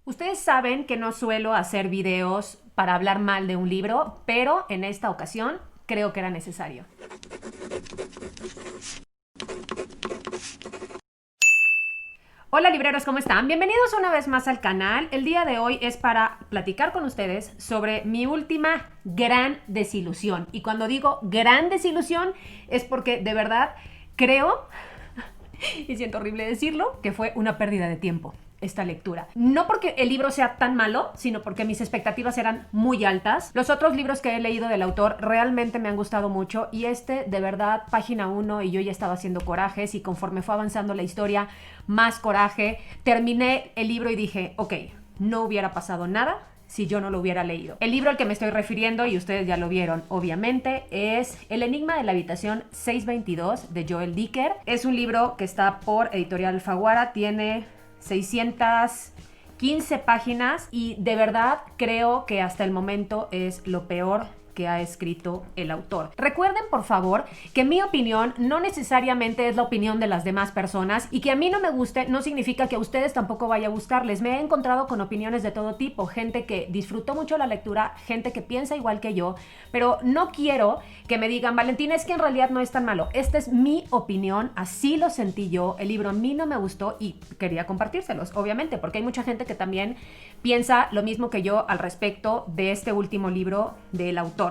Ustedes saben que no suelo hacer videos para hablar mal de un libro, pero en esta ocasión creo que era necesario. Hola libreros, ¿cómo están? Bienvenidos una vez más al canal. El día de hoy es para platicar con ustedes sobre mi última gran desilusión. Y cuando digo gran desilusión es porque de verdad creo, y siento horrible decirlo, que fue una pérdida de tiempo esta lectura. No porque el libro sea tan malo, sino porque mis expectativas eran muy altas. Los otros libros que he leído del autor realmente me han gustado mucho y este, de verdad, página 1 y yo ya estaba haciendo corajes y conforme fue avanzando la historia, más coraje. Terminé el libro y dije, ok, no hubiera pasado nada si yo no lo hubiera leído. El libro al que me estoy refiriendo, y ustedes ya lo vieron obviamente, es El enigma de la habitación 622 de Joel Dicker. Es un libro que está por Editorial Alfaguara, tiene 615 páginas y de verdad creo que hasta el momento es lo peor que ha escrito el autor. Recuerden, por favor, que mi opinión no necesariamente es la opinión de las demás personas y que a mí no me guste no significa que a ustedes tampoco vaya a gustarles. Me he encontrado con opiniones de todo tipo, gente que disfrutó mucho la lectura, gente que piensa igual que yo, pero no quiero que me digan, Valentina, es que en realidad no es tan malo. Esta es mi opinión, así lo sentí yo, el libro a mí no me gustó y quería compartírselos, obviamente, porque hay mucha gente que también piensa lo mismo que yo al respecto de este último libro del autor.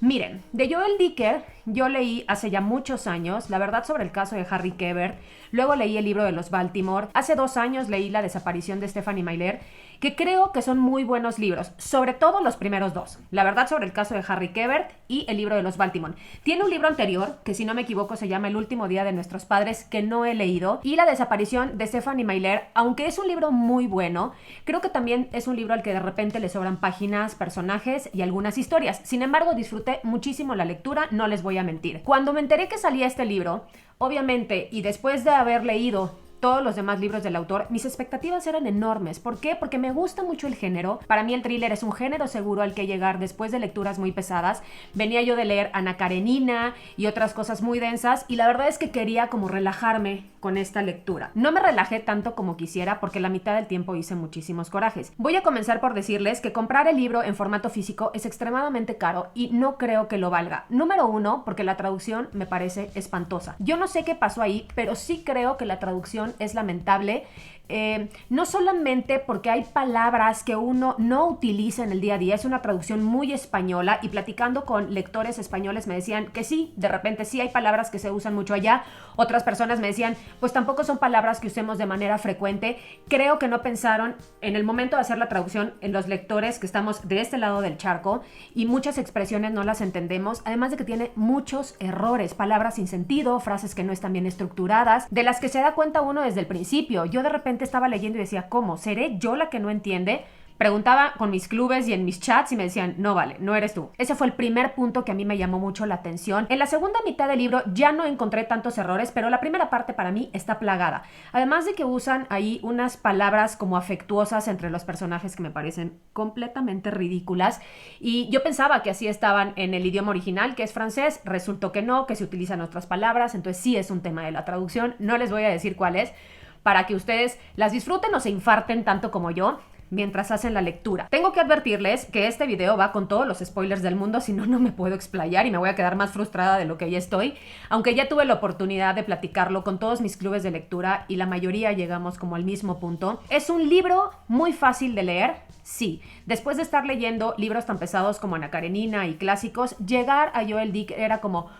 Miren, de Joel Dicker yo leí hace ya muchos años, la verdad sobre el caso de Harry Quebert, luego leí el libro de los Baltimore, hace 2 años leí La desaparición de Stephanie Meyer, que creo que son muy buenos libros, sobre todo los primeros 2, la verdad sobre el caso de Harry Quebert y el libro de los Baltimore. Tiene un libro anterior, que si no me equivoco se llama El último día de nuestros padres, que no he leído, y La desaparición de Stephanie Meyer, aunque es un libro muy bueno, creo que también es un libro al que de repente le sobran páginas, personajes y algunas historias. Sin embargo, disfruté muchísimo la lectura, no les voy a mentir. Cuando me enteré que salía este libro, obviamente, y después de haber leído todos los demás libros del autor, mis expectativas eran enormes. ¿Por qué? Porque me gusta mucho el género. Para mí el thriller es un género seguro al que llegar después de lecturas muy pesadas. Venía yo de leer Ana Karenina y otras cosas muy densas y la verdad es que quería como relajarme con esta lectura. No me relajé tanto como quisiera porque la mitad del tiempo hice muchísimos corajes. Voy a comenzar por decirles que comprar el libro en formato físico es extremadamente caro y no creo que lo valga. Número 1, porque la traducción me parece espantosa. Yo no sé qué pasó ahí, pero sí creo que la traducción es lamentable. No solamente porque hay palabras que uno no utiliza en el día a día, es una traducción muy española y platicando con lectores españoles me decían que sí, de repente sí hay palabras que se usan mucho allá, otras personas me decían pues tampoco son palabras que usemos de manera frecuente. Creo que no pensaron en el momento de hacer la traducción en los lectores que estamos de este lado del charco y muchas expresiones no las entendemos, además de que tiene muchos errores, palabras sin sentido, frases que no están bien estructuradas, de las que se da cuenta uno desde el principio. Yo de repente estaba leyendo y decía, ¿cómo? ¿Seré yo la que no entiende? Preguntaba con mis clubes y en mis chats y me decían, no vale, no eres tú. Ese fue el primer punto que a mí me llamó mucho la atención. En la segunda mitad del libro ya no encontré tantos errores, pero la primera parte para mí está plagada. Además de que usan ahí unas palabras como afectuosas entre los personajes que me parecen completamente ridículas. Y yo pensaba que así estaban en el idioma original, que es francés. Resultó que no, que se utilizan otras palabras. Entonces sí es un tema de la traducción. No les voy a decir cuál es, para que ustedes las disfruten o se infarten tanto como yo mientras hacen la lectura. Tengo que advertirles que este video va con todos los spoilers del mundo, si no, no me puedo explayar y me voy a quedar más frustrada de lo que ya estoy, aunque ya tuve la oportunidad de platicarlo con todos mis clubes de lectura y la mayoría llegamos como al mismo punto. Es un libro muy fácil de leer, sí. Después de estar leyendo libros tan pesados como Ana Karenina y clásicos, llegar a Joel Dick era como...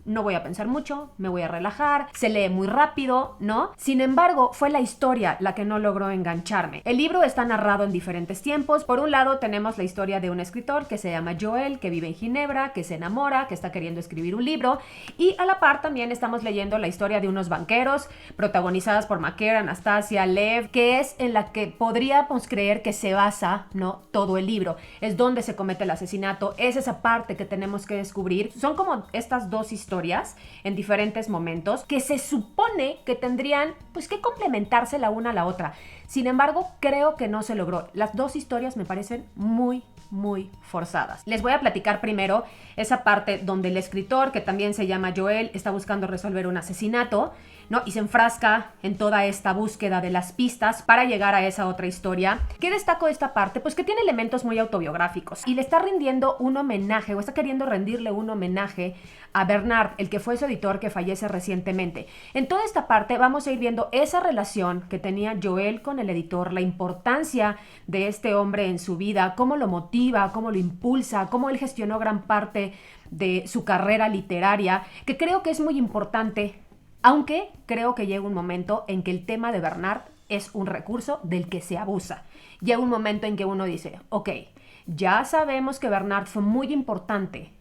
no voy a pensar mucho, me voy a relajar, se lee muy rápido, ¿no? Sin embargo, fue la historia la que no logró engancharme. El libro está narrado en diferentes tiempos. Por un lado tenemos la historia de un escritor que se llama Joel, que vive en Ginebra, que se enamora, que está queriendo escribir un libro, y a la par también estamos leyendo la historia de unos banqueros protagonizadas por Maquer, Anastasia, Lev, que es en la que podríamos creer que se basa, ¿no?, todo el libro. Es donde se comete el asesinato, es esa parte que tenemos que descubrir. Son como estas dos historias en diferentes momentos que se supone que tendrían pues que complementarse la una a la otra. Sin embargo, creo que no se logró. Las dos historias me parecen muy forzadas. Les voy a platicar primero esa parte donde el escritor, que también se llama Joel, está buscando resolver un asesinato. ¿no? Y se enfrasca en toda esta búsqueda de las pistas para llegar a esa otra historia. ¿Qué destaco de esta parte? Pues que tiene elementos muy autobiográficos y le está rindiendo un homenaje, o está queriendo rendirle un homenaje a Bernard, el que fue su editor, que fallece recientemente. En toda esta parte vamos a ir viendo esa relación que tenía Joel con el editor, la importancia de este hombre en su vida, cómo lo motiva, cómo lo impulsa, cómo él gestionó gran parte de su carrera literaria, que creo que es muy importante, aunque creo que llega un momento en que el tema de Bernard es un recurso del que se abusa. Llega un momento en que uno dice, ok, ya sabemos que Bernard fue muy importante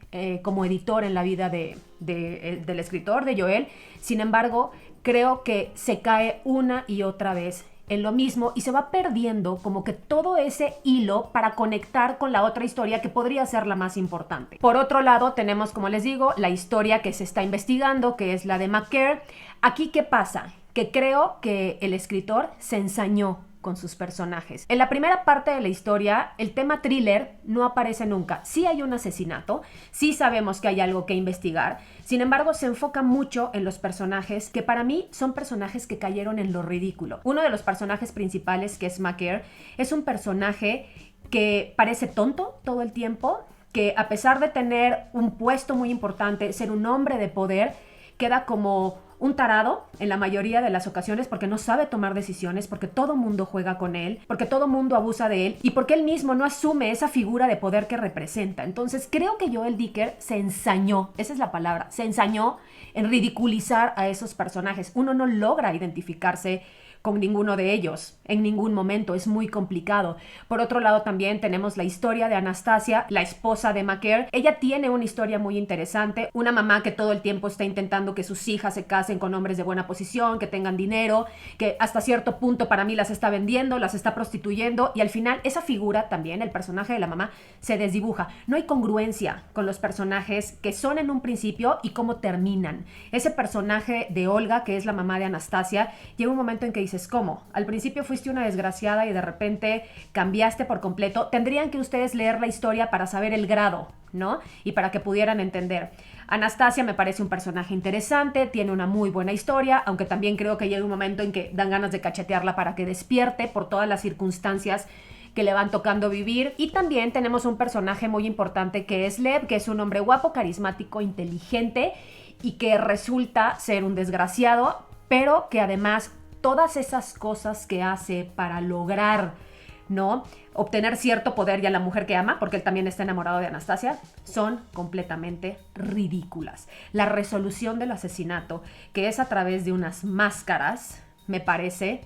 como editor en la vida del escritor, de Joel. Sin embargo, creo que se cae una y otra vez en lo mismo y se va perdiendo como que todo ese hilo para conectar con la otra historia que podría ser la más importante. Por otro lado, tenemos, como les digo, la historia que se está investigando, que es la de McCare. Aquí, ¿qué pasa? Que creo que el escritor se ensañó con sus personajes. En la primera parte de la historia, el tema thriller no aparece nunca. Sí hay un asesinato, sí sabemos que hay algo que investigar, sin embargo se enfoca mucho en los personajes que para mí son personajes que cayeron en lo ridículo. Uno de los personajes principales, que es McCare, es un personaje que parece tonto todo el tiempo, que a pesar de tener un puesto muy importante, ser un hombre de poder, queda como un tarado en la mayoría de las ocasiones porque no sabe tomar decisiones, porque todo mundo juega con él, porque todo mundo abusa de él y porque él mismo no asume esa figura de poder que representa. Entonces creo que Joel Dicker se ensañó, esa es la palabra, se ensañó en ridiculizar a esos personajes. Uno no logra identificarse con ninguno de ellos en ningún momento, es muy complicado. Por otro lado, también tenemos la historia de Anastasia, la esposa de McCare. Ella tiene una historia muy interesante, una mamá que todo el tiempo está intentando que sus hijas se casen con hombres de buena posición, que tengan dinero, que hasta cierto punto para mí las está vendiendo, las está prostituyendo, y al final esa figura también, el personaje de la mamá, se desdibuja. No hay congruencia con los personajes que son en un principio y cómo terminan. Ese personaje de Olga, que es la mamá de Anastasia, llega un momento en que dices, ¿cómo? Al principio fuiste una desgraciada y de repente cambiaste por completo. Tendrían que ustedes leer la historia para saber el grado, ¿no? Y para que pudieran entender. Anastasia me parece un personaje interesante, tiene una muy buena historia, aunque también creo que llega un momento en que dan ganas de cachetearla para que despierte por todas las circunstancias que le van tocando vivir. Y también tenemos un personaje muy importante que es Lev, que es un hombre guapo, carismático, inteligente y que resulta ser un desgraciado, pero que además todas esas cosas que hace para lograr, ¿no?, obtener cierto poder y a la mujer que ama, porque él también está enamorado de Anastasia, son completamente ridículas. La resolución del asesinato, que es a través de unas máscaras, me parece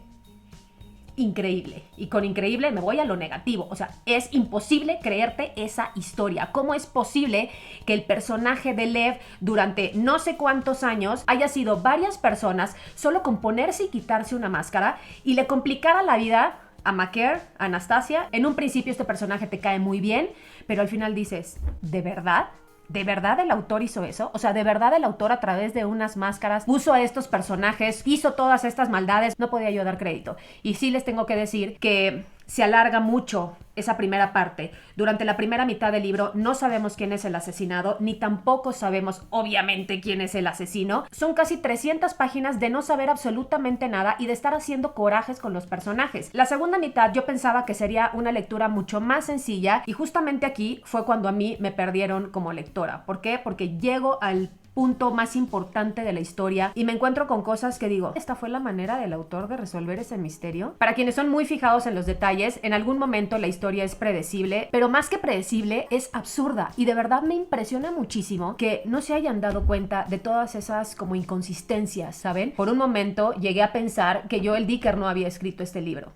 increíble. Y con increíble me voy a lo negativo. O sea, es imposible creerte esa historia. ¿Cómo es posible que el personaje de Lev durante no sé cuántos años haya sido varias personas solo con ponerse y quitarse una máscara y le complicara la vida a McCare, a Anastasia? En un principio este personaje te cae muy bien, pero al final dices, ¿de verdad? ¿De verdad el autor hizo eso? O sea, ¿de verdad el autor a través de unas máscaras puso a estos personajes, hizo todas estas maldades? No podía yo dar crédito. Y sí les tengo que decir que se alarga mucho esa primera parte. Durante la primera mitad del libro no sabemos quién es el asesinado, ni tampoco sabemos, obviamente, quién es el asesino. Son casi 300 páginas de no saber absolutamente nada y de estar haciendo corajes con los personajes. La segunda mitad yo pensaba que sería una lectura mucho más sencilla y justamente aquí fue cuando a mí me perdieron como lectora. ¿Por qué? Porque llego al punto más importante de la historia y me encuentro con cosas que digo, ¿esta fue la manera del autor de resolver ese misterio? Para quienes son muy fijados en los detalles, en algún momento la historia es predecible, pero más que predecible es absurda y de verdad me impresiona muchísimo que no se hayan dado cuenta de todas esas como inconsistencias, ¿saben? Por un momento llegué a pensar que Joel Dicker no había escrito este libro.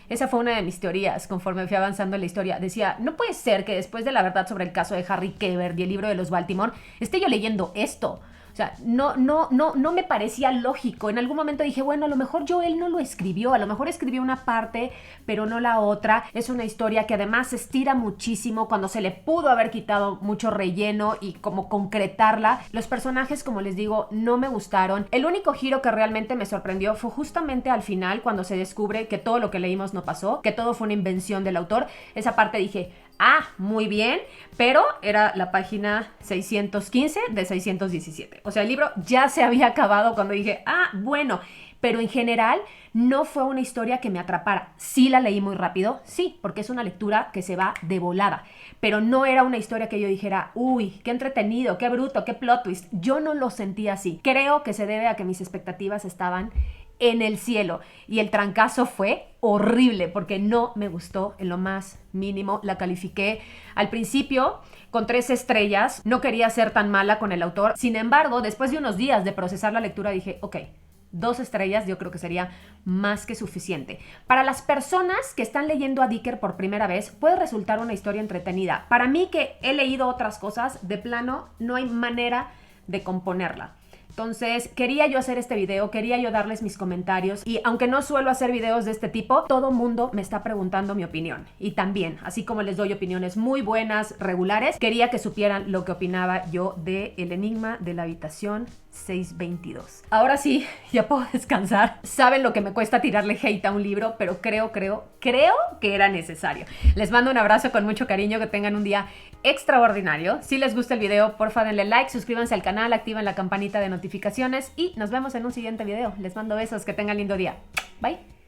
Esa fue una de mis teorías conforme fui avanzando en la historia. Decía, no puede ser que después de la verdad sobre el caso de Harry Quebert y el libro de los Baltimore esté yo leyendo esto. O sea, no me parecía lógico. En algún momento dije, bueno, a lo mejor Joel no lo escribió, a lo mejor escribió una parte, pero no la otra. Es una historia que además se estira muchísimo cuando se le pudo haber quitado mucho relleno y como concretarla. Los personajes, como les digo, no me gustaron. El único giro que realmente me sorprendió fue justamente al final, cuando se descubre que todo lo que leímos no pasó, que todo fue una invención del autor. Esa parte dije, Muy bien, pero era la página 615 de 617. O sea, el libro ya se había acabado cuando dije, bueno, pero en general no fue una historia que me atrapara. Sí la leí muy rápido, sí, porque es una lectura que se va de volada, pero no era una historia que yo dijera, uy, qué entretenido, qué bruto, qué plot twist. Yo no lo sentía así. Creo que se debe a que mis expectativas estaban en el cielo y el trancazo fue horrible porque no me gustó en lo más mínimo. La califiqué al principio con 3 estrellas, no quería ser tan mala con el autor. Sin embargo, después de unos días de procesar la lectura dije, ok, 2 estrellas yo creo que sería más que suficiente. Para las personas que están leyendo a Dicker por primera vez, puede resultar una historia entretenida. Para mí, que he leído otras cosas, de plano no hay manera de componerla. Entonces, quería yo hacer este video, quería yo darles mis comentarios y aunque no suelo hacer videos de este tipo, todo mundo me está preguntando mi opinión. Y también, así como les doy opiniones muy buenas, regulares, quería que supieran lo que opinaba yo de El enigma de la habitación 622. Ahora sí, ya puedo descansar. Saben lo que me cuesta tirarle hate a un libro, pero creo que era necesario. Les mando un abrazo con mucho cariño, que tengan un día extraordinario. Si les gusta el video, porfa denle like, suscríbanse al canal, activen la campanita de notificaciones y nos vemos en un siguiente video. Les mando besos, que tengan lindo día. Bye.